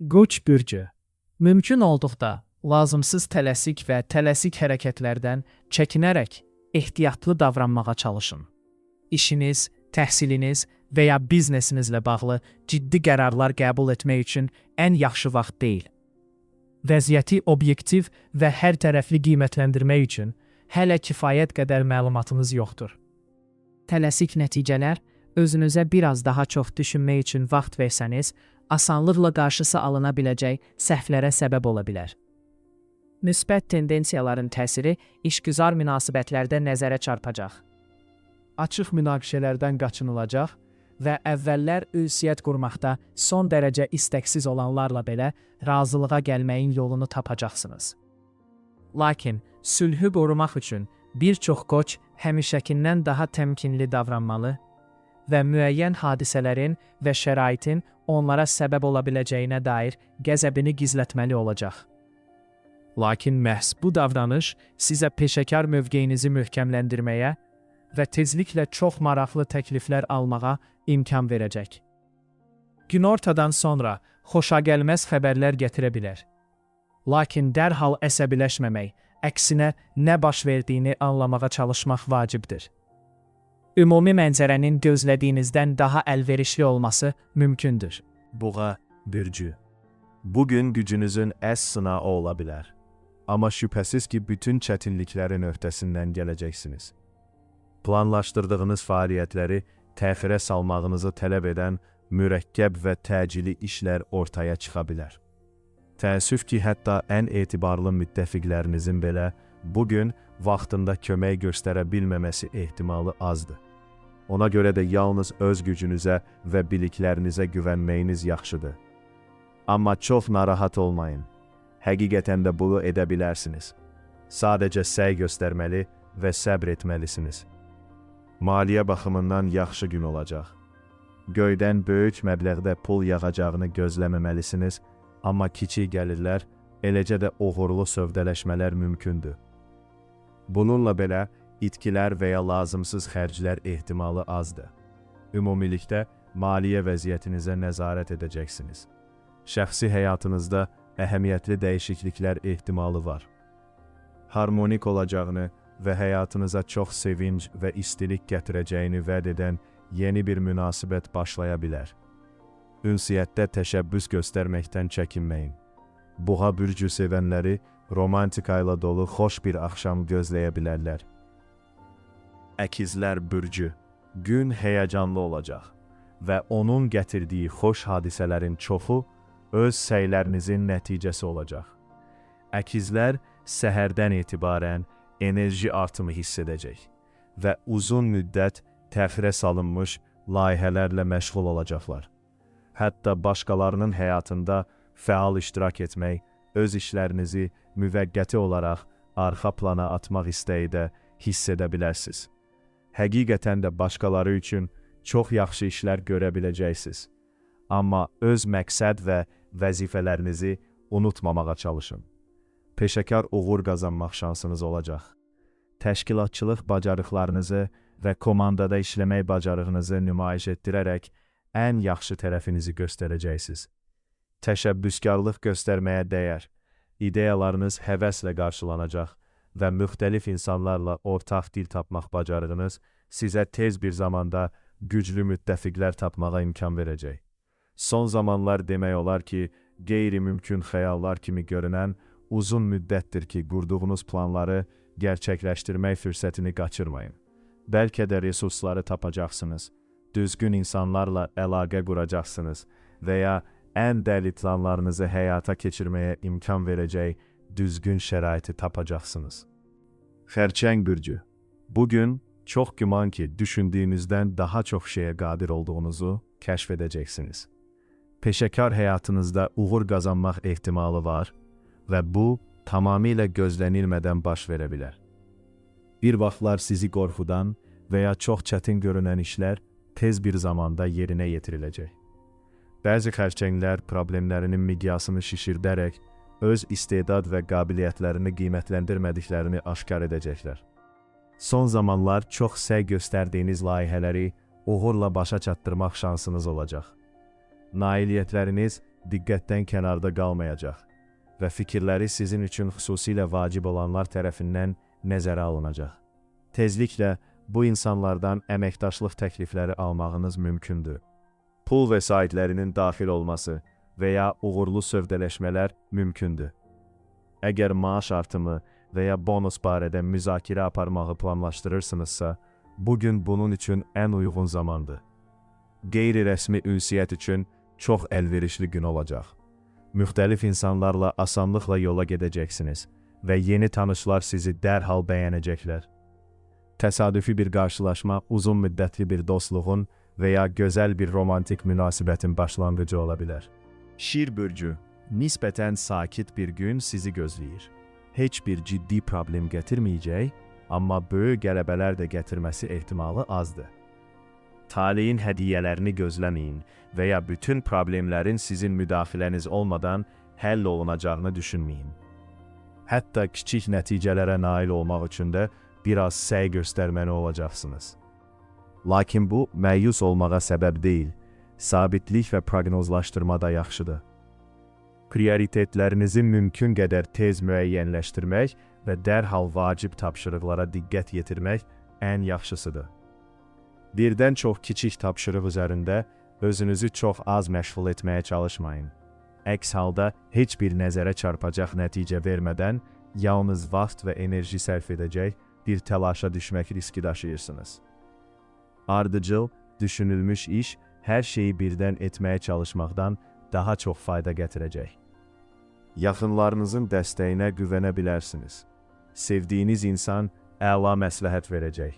Qoç bürcü. Mümkün olduqda lazımsız tələsik və tələsik hərəkətlərdən çəkinərək ehtiyatlı davranmağa çalışın. İşiniz, təhsiliniz və ya biznesinizlə bağlı ciddi qərarlar qəbul etmək üçün ən yaxşı vaxt deyil. Vəziyyəti obyektiv və hər tərəfli qiymətləndirmək üçün hələ kifayət qədər məlumatınız yoxdur. Tələsik nəticələr özünüzə biraz daha çox düşünmək üçün vaxt versəniz, asanlıqla qarşısı alına biləcək səhvlərə səbəb ola bilər. Müsbət tendensiyaların təsiri işgüzar münasibətlərdə nəzərə çarpacaq. Açıq münaqişələrdən qaçınılacaq və əvvəllər ünsiyyət qurmaqda son dərəcə istəksiz olanlarla belə razılığa gəlməyin yolunu tapacaqsınız. Lakin sülhü qorumaq üçün bir çox qoç həmişəkindən daha təmkinli davranmalı və müəyyən hadisələrin və şəraitin onlara səbəb ola biləcəyinə dair qəzəbini gizlətməli olacaq. Lakin məhz bu davranış sizə peşəkar mövqeyinizi möhkəmləndirməyə və tezliklə çox maraqlı təkliflər almağa imkan verəcək. Günortadan sonra xoşagəlməz xəbərlər gətirə bilər. Lakin dərhal əsəbiləşməmək, əksinə nə baş verdiyini anlamağa çalışmaq vacibdir. Ümumi mənzərənin gözlədiyinizdən daha əlverişli olması mümkündür. Boğa bürcü. Bugün gücünüzün sınağı ola bilər. Amma şübhəsiz ki, bütün çətinliklərin öhdəsindən gələcəksiniz. Planlaşdırdığınız fəaliyyətləri təxirə salmağınızı tələb edən mürəkkəb və təcili işlər ortaya çıxa bilər. Təəssüf ki, hətta ən etibarlı müttəfiqlərinizin belə bugün vaxtında kömək göstərə bilməməsi ehtimalı azdır. Ona görə də yalnız öz gücünüzə və biliklərinizə güvənməyiniz yaxşıdır. Amma çox narahat olmayın. Həqiqətən də bunu edə bilərsiniz. Sadəcə səy göstərməli və səbr etməlisiniz. Maliyyə baxımından yaxşı gün olacaq. Göydən böyük məbləğdə pul yağacağını gözləməməlisiniz, amma kiçik gəlirlər, eləcə də uğurlu sövdələşmələr mümkündür. Bununla belə, itkilər və ya lazımsız xərclər ehtimalı azdır. Ümumilikdə, maliyyə vəziyyətinizə nəzarət edəcəksiniz. Şəxsi həyatınızda əhəmiyyətli dəyişikliklər ehtimalı var. Harmonik olacağını və həyatınıza çox sevinc və istilik gətirəcəyini vəd edən yeni bir münasibət başlaya bilər. Ünsiyyətdə təşəbbüs göstərməkdən çəkinməyin. Boğa bürcü sevənləri romantika ilə dolu xoş bir axşam gözləyə bilərlər. Əkizlər bürcü. Gün həyəcanlı olacaq və onun gətirdiyi xoş hadisələrin çoxu öz səylərinizin nəticəsi olacaq. Əkizlər səhərdən etibarən enerji artımı hiss edəcək və uzun müddət təxirə salınmış layihələrlə məşğul olacaqlar. Hətta başqalarının həyatında fəal iştirak etmək, öz işlərinizi müvəqqəti olaraq arxa plana atmaq istəyi də hiss edə bilərsiniz. Həqiqətən də başqaları üçün çox yaxşı işlər görə biləcəksiniz. Amma öz məqsəd və vəzifələrinizi unutmamağa çalışın. Peşəkar uğur qazanmaq şansınız olacaq. Təşkilatçılıq bacarıqlarınızı və komandada işləmək bacarığınızı nümayiş etdirərək ən yaxşı tərəfinizi göstərəcəksiniz. Təşəbbüskarlıq göstərməyə dəyər. İdeyalarınız həvəslə qarşılanacaq və müxtəlif insanlarla ortaq dil tapmaq bacarığınız sizə tez bir zamanda güclü müttəfiqlər tapmağa imkan verəcək. Son zamanlar demək olar ki, qeyri-mümkün xəyallar kimi görünən uzun müddətdir ki, qurduğunuz planları gerçəkləşdirmək fürsətini qaçırmayın. Bəlkə də resursları tapacaqsınız, düzgün insanlarla əlaqə quracaqsınız və ya ən dəli planlarınızı həyata keçirməyə imkan verəcək düzgün şəraiti tapacaqsınız. Xərçəng bürcü. Bugün çox güman ki, düşündüyünüzdən daha çox şeyə qadir olduğunuzu kəşf edəcəksiniz. Peşəkar həyatınızda uğur qazanmaq ehtimalı var və bu, tamamilə gözlənilmədən baş verə bilər. Bir vaxtlar sizi qorxudan və ya çox çətin görünən işlər tez bir zamanda yerinə yetiriləcək. Bəzi xərçənglər problemlərinin miqyasını şişirdərək, öz istedad və qabiliyyətlərini qiymətləndirmədiklərini aşkar edəcəklər. Son zamanlar çox səy göstərdiyiniz layihələri uğurla başa çatdırmaq şansınız olacaq. Nailiyyətləriniz diqqətdən kənarda qalmayacaq və fikirləri sizin üçün xüsusilə vacib olanlar tərəfindən nəzərə alınacaq. Tezliklə bu insanlardan əməkdaşlıq təklifləri almağınız mümkündür. Pul vəsaitlərinin daxil olması və ya uğurlu sövdələşmələr mümkündür. Əgər maaş artımı və ya bonus barədə müzakirə aparmağı planlaşdırırsınızsa, bugün bunun üçün ən uyğun zamandır. Qeyri-rəsmi ünsiyyət üçün çox əlverişli gün olacaq. Müxtəlif insanlarla asanlıqla yola gedəcəksiniz və yeni tanışlar sizi dərhal bəyənəcəklər. Təsadüfi bir qarşılaşma uzun müddətli bir dostluğun və ya gözəl bir romantik münasibətin başlanğıcı ola bilər. Şir bürcü, nisbətən sakit bir gün sizi gözləyir. Heç bir ciddi problem gətirməyəcək, amma böyük qələbələr də gətirməsi ehtimalı azdır. Taleyin hədiyyələrini gözləməyin və ya bütün problemlərin sizin müdaxiləniz olmadan həll olunacağını düşünməyin. Hətta kiçik nəticələrə nail olmaq üçün də biraz səy göstərməli olacaqsınız. Lakin bu, məyus olmağa səbəb deyil, sabitlik və proqnozlaşdırma da yaxşıdır. Prioritetlərinizi mümkün qədər tez müəyyənləşdirmək və dərhal vacib tapşırıqlara diqqət yetirmək ən yaxşısıdır. Birdən çox kiçik tapşırıq üzərində özünüzü çox az məşğul etməyə çalışmayın. Əks halda heç bir nəzərə çarpacaq nəticə vermədən yalnız vaxt və enerji sərf edəcək bir təlaşa düşmək riski daşıyırsınız. Ardıcıl, düşünülmüş iş hər şeyi birdən etməyə çalışmaqdan daha çox fayda gətirəcək. Yaxınlarınızın dəstəyinə güvənə bilərsiniz. Sevdiyiniz insan əla məsləhət verəcək.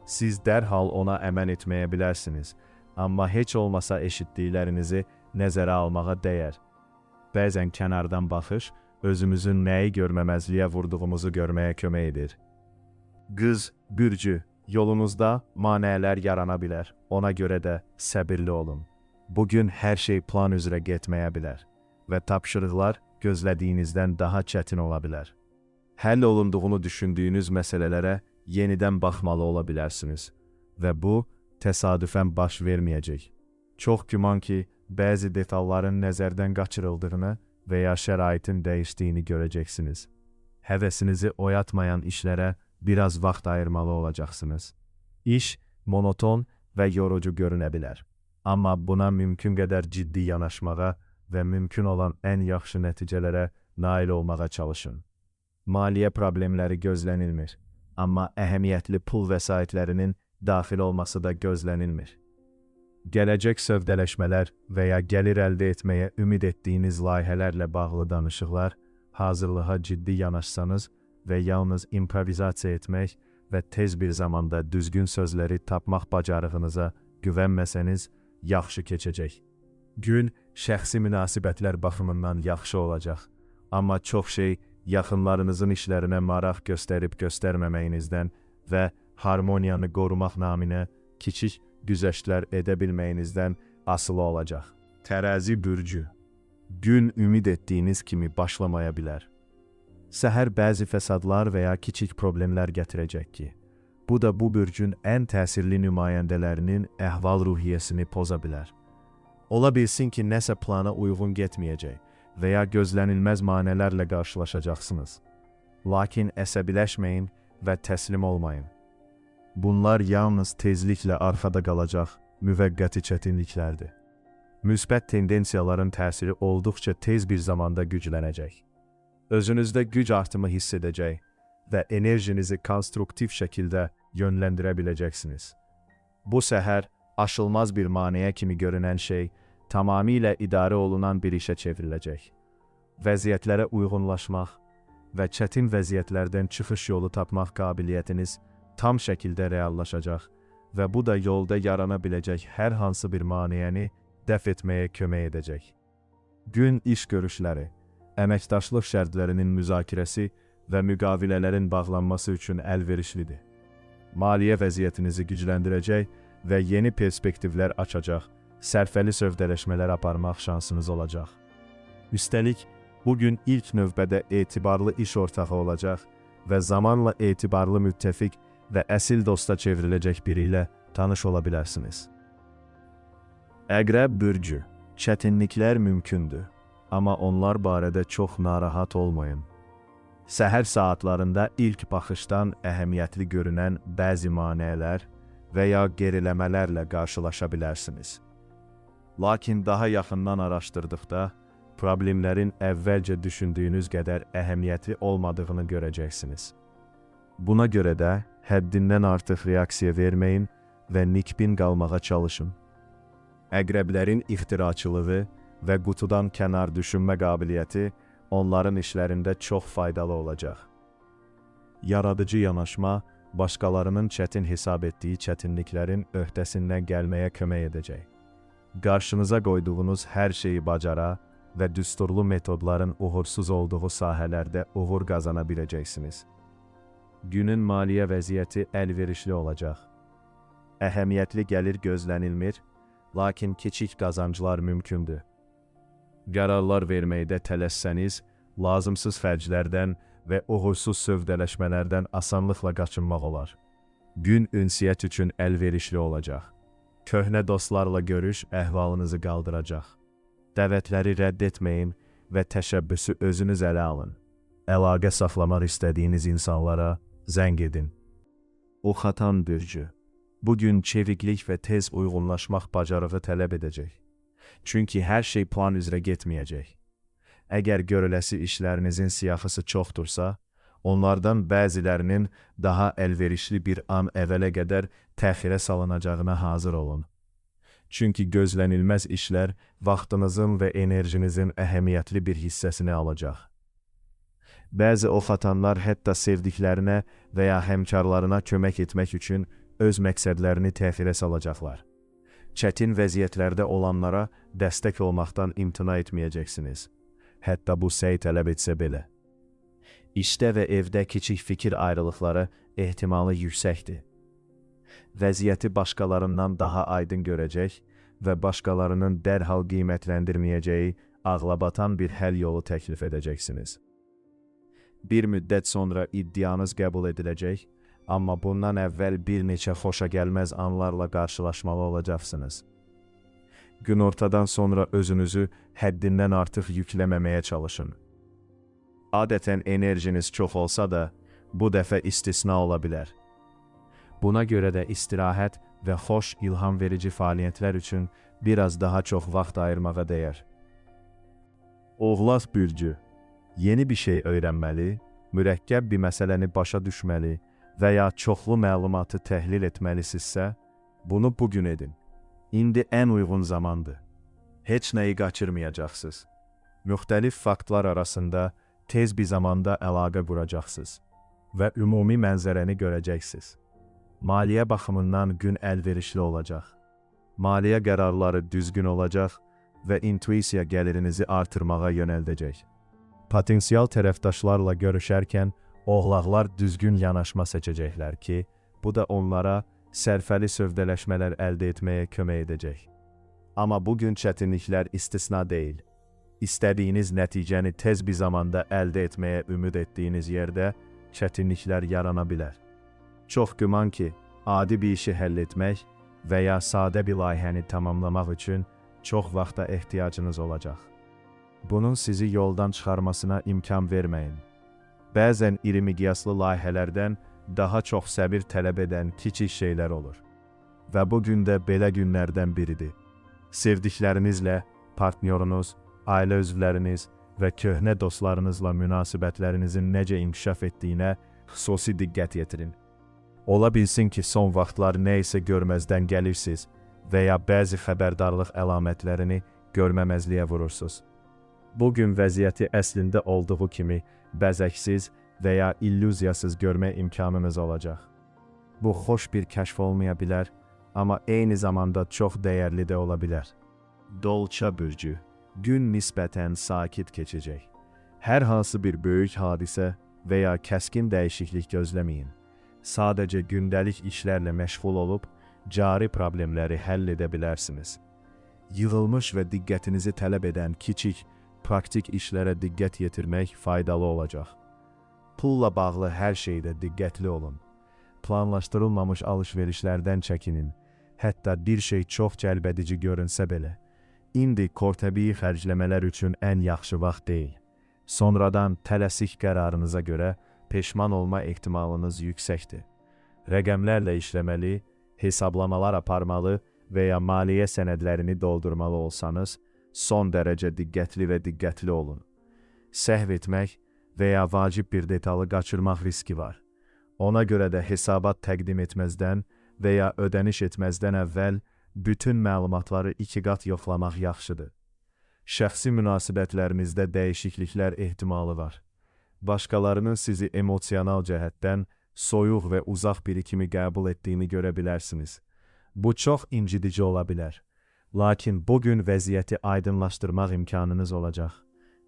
Siz dərhal ona əmən etməyə bilərsiniz, amma heç olmasa eşitdiklərinizi nəzərə almağa dəyər. Bəzən kənardan baxış, özümüzün nəyi görməməzliyə vurduğumuzu görməyə kömək edir. Qız, bürcü, yolunuzda maneələr yarana bilər, ona görə də səbirli olun. Bugün hər şey plan üzrə getməyə bilər və tapşırıqlar gözlədiyinizdən daha çətin ola bilər. Həll olunduğunu düşündüyünüz məsələlərə yenidən baxmalı ola bilərsiniz və bu, təsadüfən baş verməyəcək. Çox güman ki, bəzi detalların nəzərdən qaçırıldığını və ya şəraitin dəyişdiyini görəcəksiniz. Həvəsinizi oyatmayan işlərə biraz vaxt ayırmalı olacaqsınız. İş monoton və yorucu görünə bilər. Amma buna mümkün qədər ciddi yanaşmağa və mümkün olan ən yaxşı nəticələrə nail olmağa çalışın. Maliyyə problemləri gözlənilmir, amma əhəmiyyətli pul vəsaitlərinin daxil olması da gözlənilmir. Gələcək sövdələşmələr və ya gəlir əldə etməyə ümid etdiyiniz layihələrlə bağlı danışıqlar, hazırlığa ciddi yanaşsanız və yalnız improvizasiya etmək və tez bir zamanda düzgün sözləri tapmaq bacarığınıza güvənməsəniz, yaxşı keçəcək. Gün şəxsi münasibətlər baxımından yaxşı olacaq, amma çox şey yaxınlarınızın işlərinə maraq göstərib göstərməməyinizdən və harmoniyanı qorumaq naminə kiçik güzəştlər edə bilməyinizdən asılı olacaq. Tərəzi bürcü, gün ümid etdiyiniz kimi başlamaya bilər. Səhər bəzi fəsadlar və ya kiçik problemlər gətirəcək ki, bu da bu bürcün ən təsirli nümayəndələrinin əhval-ruhiyyəsini poza bilər. Ola bilsin ki, nəsə plana uyğun getməyəcək və ya gözlənilməz manələrlə qarşılaşacaqsınız. Lakin əsəbiləşməyin və təslim olmayın. Bunlar yalnız tezliklə arxada qalacaq müvəqqəti çətinliklərdir. Müsbət tendensiyaların təsiri olduqca tez bir zamanda güclənəcək. Özünüzdə güc artımı hiss edəcək və enerjinizi konstruktiv şəkildə yönləndirə biləcəksiniz. Bu səhər aşılmaz bir maneə kimi görünən şey tamamilə idarə olunan bir işə çevriləcək. Vəziyyətlərə uyğunlaşmaq və çətin vəziyyətlərdən çıxış yolu tapmaq qabiliyyətiniz tam şəkildə reallaşacaq və bu da yolda yarana biləcək hər hansı bir maneəni dəf etməyə kömək edəcək. Gün iş görüşləri, əməkdaşlıq şərtlərinin müzakirəsi və müqavilələrin bağlanması üçün əlverişlidir. Maliyyə vəziyyətinizi gücləndirəcək və yeni perspektivlər açacaq, sərfəli sövdələşmələr aparmaq şansınız olacaq. Üstəlik, bugün ilk növbədə etibarlı iş ortağı olacaq və zamanla etibarlı müttəfiq və əsil dosta çevriləcək biri ilə tanış ola bilərsiniz. Əqrəb bürcü, Çətinliklər mümkündür, amma onlar barədə çox narahat olmayın. Səhər saatlarında ilk baxışdan əhəmiyyətli görünən bəzi maneələr və ya geriləmələrlə qarşılaşa bilərsiniz. Lakin daha yaxından araşdırdıqda, problemlərin əvvəlcə düşündüyünüz qədər əhəmiyyətli olmadığını görəcəksiniz. Buna görə də həddindən artıq reaksiya verməyin və nikbin qalmağa çalışın. Əqrəblərin ixtiraçılığı və qutudan kənar düşünmə qabiliyyəti onların işlərində çox faydalı olacaq. Yaradıcı yanaşma, başqalarının çətin hesab etdiyi çətinliklərin öhdəsindən gəlməyə kömək edəcək. Qarşınıza qoyduğunuz hər şeyi bacara və düsturlu metodların uğursuz olduğu sahələrdə uğur qazana biləcəksiniz. Günün maliyyə vəziyyəti əlverişli olacaq. Əhəmiyyətli gəlir gözlənilmir, lakin kiçik qazanclar mümkündür. Qərarlar verməkdə tələssəniz, lazımsız xərclərdən və uğursuz sövdələşmələrdən asanlıqla qaçınmaq olar. Gün ünsiyyət üçün əlverişli olacaq. Köhnə dostlarla görüş əhvalınızı qaldıracaq. Dəvətləri rədd etməyin və təşəbbüsü özünüz ələ alın. Əlaqə saxlamaq istədiyiniz insanlara zəng edin. Oxatan bürcü. Bugün çeviklik və tez uyğunlaşmaq bacarığı tələb edəcək. Çünki hər şey plan üzrə getməyəcək. Əgər görüləsi işlərinizin siyahısı çoxdursa, onlardan bəzilərinin daha əlverişli bir an əvvələ qədər təxirə salınacağına hazır olun. Çünki gözlənilməz işlər vaxtınızın və enerjinizin əhəmiyyətli bir hissəsini alacaq. Bəzi oxatanlar hətta sevdiklərinə və ya həmkarlarına kömək etmək üçün öz məqsədlərini təxirə salacaqlar. Çətin vəziyyətlərdə olanlara dəstək olmaqdan imtina etməyəcəksiniz. Hətta bu səy tələb etsə belə. İşdə və evdə kiçik fikir ayrılıqları ehtimalı yüksəkdir. Vəziyyəti başqalarından daha aydın görəcək və başqalarının dərhal qiymətləndirməyəcəyi ağlabatan bir həll yolu təklif edəcəksiniz. Bir müddət sonra iddianız qəbul ediləcək, amma bundan əvvəl bir neçə xoşagəlməz anlarla qarşılaşmalı olacaqsınız. Günortadan sonra özünüzü həddindən artıq yükləməməyə çalışın. Adətən enerjiniz çox olsa da, bu dəfə istisna ola bilər. Buna görə də istirahət və xoş, ilham verici fəaliyyətlər üçün biraz daha çox vaxt ayırmağa dəyər. Oğlaq bürcü. Yeni bir şey öyrənməli, mürəkkəb bir məsələni başa düşməli və ya çoxlu məlumatı təhlil etməlisinizsə, bunu bugün edin. İndi ən uyğun zamandır. Heç nəyi qaçırmayacaqsınız. Müxtəlif faktlar arasında tez bir zamanda əlaqə quracaqsınız və ümumi mənzərəni görəcəksiniz. Maliyyə baxımından gün əlverişli olacaq. Maliyyə qərarları düzgün olacaq və intuisiya gəlirinizi artırmağa yönəldəcək. Potensial tərəfdaşlarla görüşərkən oğlaqlar düzgün yanaşma seçəcəklər ki, bu da onlara sərfəli sövdələşmələr əldə etməyə kömək edəcək. Amma bugün çətinliklər istisna deyil. İstədiyiniz nəticəni tez bir zamanda əldə etməyə ümid etdiyiniz yerdə çətinliklər yarana bilər. Çox güman ki, adi bir işi həll etmək və ya sadə bir layihəni tamamlamaq üçün çox vaxta ehtiyacınız olacaq. Bunun sizi yoldan çıxarmasına imkan verməyin. Bəzən iri miqyaslı layihələrdən daha çox səbir tələb edən kiçik şeylər olur. Və bu gün də belə günlərdən biridir. Sevdiklərinizlə, partnyorunuz, ailə üzvləriniz və köhnə dostlarınızla münasibətlərinizin necə inkişaf etdiyinə xüsusi diqqət yetirin. Ola bilsin ki, son vaxtlar nə isə görməzdən gəlirsiniz və ya bəzi xəbərdarlıq əlamətlərini görməməzliyə vurursunuz. Bugün vəziyyəti əslində olduğu kimi bəzəksiz və ya illüziyasız görmə imkanınız olacaq. Bu xoş bir kəşf olmaya bilər, amma eyni zamanda çox dəyərli də ola bilər. Dolça bürcü. Gün nisbətən sakit keçəcək. Hər hansı bir böyük hadisə və ya kəskin dəyişiklik gözləməyin. Sadəcə gündəlik işlərlə məşğul olub, cari problemləri həll edə bilərsiniz. Yığılmış və diqqətinizi tələb edən kiçik, praktik işlərə diqqət yetirmək faydalı olacaq. Pulla bağlı hər şeydə diqqətli olun. Planlaşdırılmamış alış-verişlərdən çəkinin. Hətta bir şey çox cəlbedici görünsə belə. İndi kortəbii xərcləmələr üçün ən yaxşı vaxt deyil. Sonradan tələsik qərarınıza görə peşman olma ehtimalınız yüksəkdir. Rəqəmlərlə işləməli, hesablamalar aparmalı və ya maliyyə sənədlərini doldurmalı olsanız, son dərəcə diqqətli olun. Səhv etmək və ya vacib bir detalı qaçırmaq riski var. Ona görə də hesabat təqdim etməzdən və ya ödəniş etməzdən əvvəl bütün məlumatları 2 qat yoxlamaq yaxşıdır. Şəxsi münasibətlərinizdə dəyişikliklər ehtimalı var. Başqalarının sizi emosional cəhətdən soyuq və uzaq biri kimi qəbul etdiyini görə bilərsiniz. Bu çox incidici ola bilər. Lakin bugün vəziyyəti aydınlaşdırmaq imkanınız olacaq.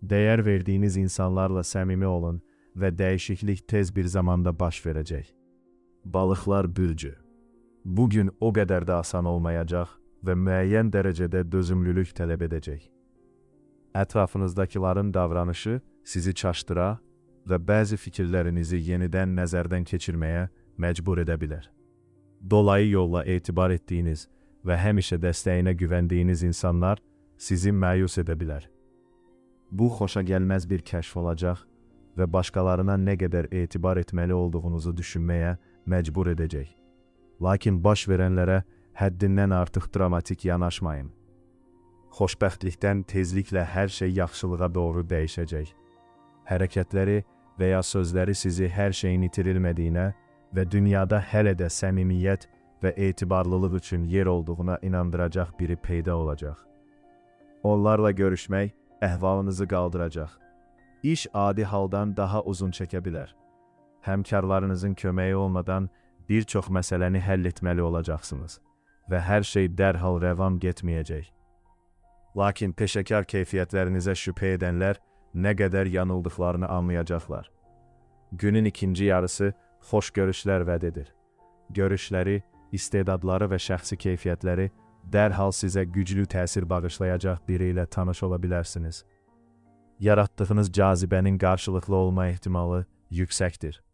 Dəyər verdiyiniz insanlarla səmimi olun və dəyişiklik tez bir zamanda baş verəcək. Balıqlar bürcü. Bugün o qədər də asan olmayacaq və müəyyən dərəcədə dözümlülük tələb edəcək. Ətrafınızdakiların davranışı sizi çaşdıra və bəzi fikirlərinizi yenidən nəzərdən keçirməyə məcbur edə bilər. Dolayı yolla etibar etdiyiniz və həmişə dəstəyinə güvəndiyiniz insanlar sizi məyus edə bilər. Bu xoşagəlməz bir kəşf olacaq və başqalarına nə qədər etibar etməli olduğunuzu düşünməyə məcbur edəcək. Lakin baş verənlərə həddindən artıq dramatik yanaşmayın. Xoşbəxtlikdən tezliklə hər şey yaxşılığa doğru dəyişəcək. Hərəkətləri və ya sözləri sizi hər şeyin itirilmədiyinə və dünyada hələ də səmimiyyət və etibarlılıq üçün yer olduğuna inandıracaq biri peyda olacaq. Onlarla görüşmək əhvalınızı qaldıracaq. İş adi haldan daha uzun çəkə bilər. Həmkarlarınızın köməyi olmadan bir çox məsələni həll etməli olacaqsınız və hər şey dərhal rəvan getməyəcək. Lakin peşəkar keyfiyyətlərinizə şübhə edənlər nə qədər yanıldıqlarını anlayacaqlar. Günün ikinci yarısı xoş görüşlər vəd edir. Görüşləri, istedadları və şəxsi keyfiyyətləri dərhal sizə güclü təsir bağışlayacaq biri ilə tanış ola bilərsiniz. Yaratdığınız cazibənin qarşılıqlı olma ehtimalı yüksəkdir.